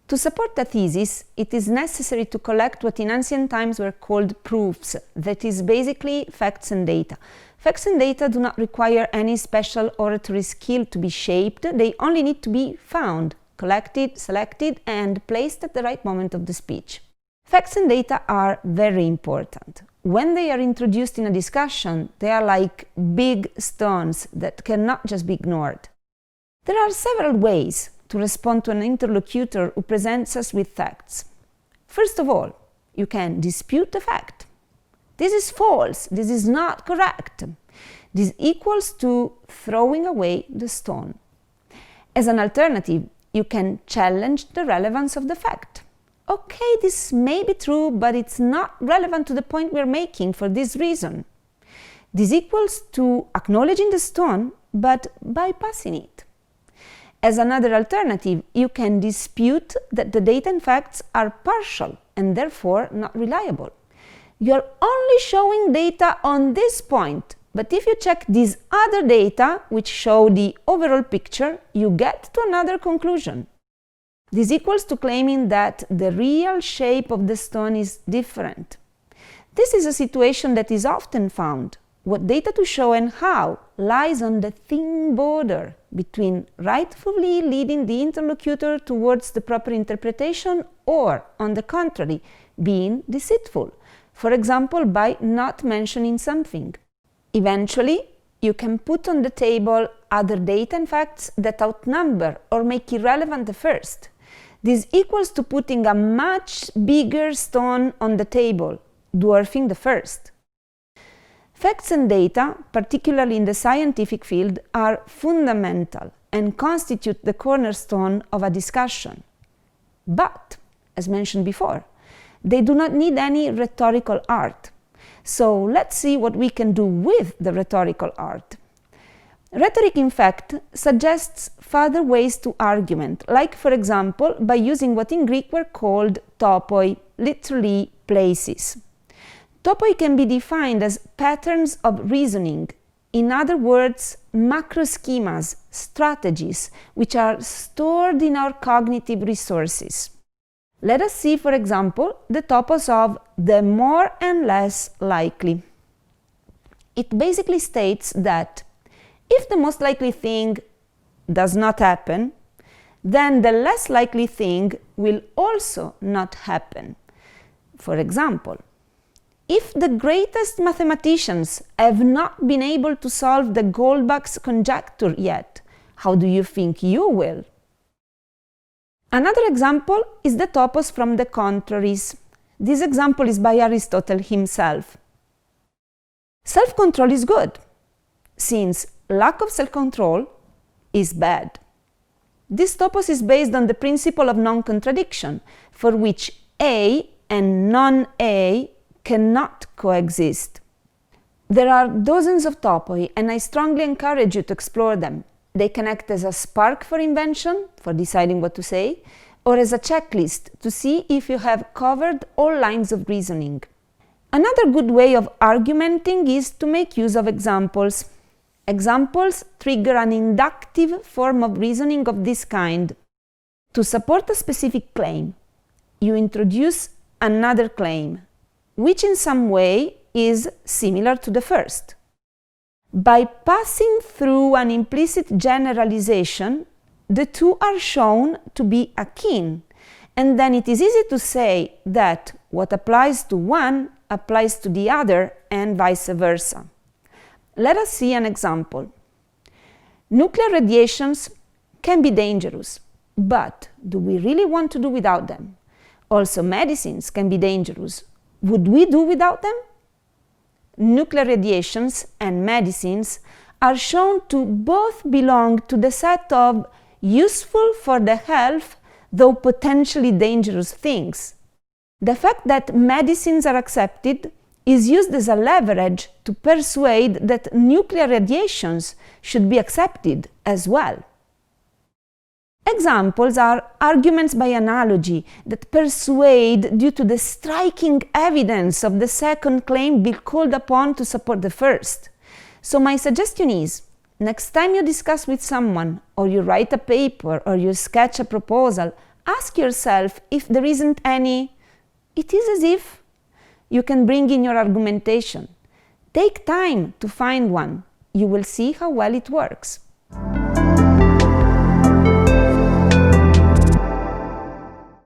To support a thesis, it is necessary to collect what in ancient times were called proofs, that is basically facts and data. Facts and data do not require any special oratory skill to be shaped, they only need to be found, collected, selected, and placed at the right moment of the speech. Facts and data are very important. When they are introduced in a discussion, they are like big stones that cannot just be ignored. There are several ways to respond to an interlocutor who presents us with facts. First of all, you can dispute the fact. This is false, this is not correct. This equals to throwing away the stone. As an alternative, you can challenge the relevance of the fact. Okay, this may be true, but it's not relevant to the point we're making for this reason. This equals to acknowledging the stone, but bypassing it. As another alternative, you can dispute that the data and facts are partial and therefore not reliable. You're only showing data on this point, but if you check these other data, which show the overall picture, you get to another conclusion. This equals to claiming that the real shape of the stone is different. This is a situation that is often found. What data to show and how lies on the thin border between rightfully leading the interlocutor towards the proper interpretation or, on the contrary, being deceitful, for example, by not mentioning something. Eventually, you can put on the table other data and facts that outnumber or make irrelevant the first. This equals to putting a much bigger stone on the table, dwarfing the first. Facts and data, particularly in the scientific field, are fundamental and constitute the cornerstone of a discussion. But, as mentioned before, they do not need any rhetorical art. So let's see what we can do with the rhetorical art. Rhetoric, in fact, suggests further ways to argument, like, for example, by using what in Greek were called topoi, literally places. Topoi can be defined as patterns of reasoning, in other words, macro schemas, strategies, which are stored in our cognitive resources. Let us see, for example, the topos of the more and less likely. It basically states that if the most likely thing does not happen, then the less likely thing will also not happen. For example, if the greatest mathematicians have not been able to solve the Goldbach's conjecture yet, how do you think you will? Another example is the topos from the contraries. This example is by Aristotle himself. Self-control is good, since lack of self-control is bad. This topos is based on the principle of non-contradiction, for which A and non-A cannot coexist. There are dozens of topoi, and I strongly encourage you to explore them. They can act as a spark for invention, for deciding what to say, or as a checklist to see if you have covered all lines of reasoning. Another good way of argumenting is to make use of examples. Examples trigger an inductive form of reasoning of this kind. To support a specific claim, you introduce another claim, which in some way is similar to the first. By passing through an implicit generalization, the two are shown to be akin, and then it is easy to say that what applies to one applies to the other and vice versa. Let us see an example. Nuclear radiations can be dangerous, but do we really want to do without them? Also, medicines can be dangerous. Would we do without them? Nuclear radiations and medicines are shown to both belong to the set of useful for the health, though potentially dangerous things. The fact that medicines are accepted is used as a leverage to persuade that nuclear radiations should be accepted as well. Examples are arguments by analogy that persuade due to the striking evidence of the second claim being called upon to support the first. So my suggestion is, next time you discuss with someone, or you write a paper, or you sketch a proposal, Ask yourself if there isn't any "it is as if" you can bring in your argumentation. Take time to find one. You will see how well it works.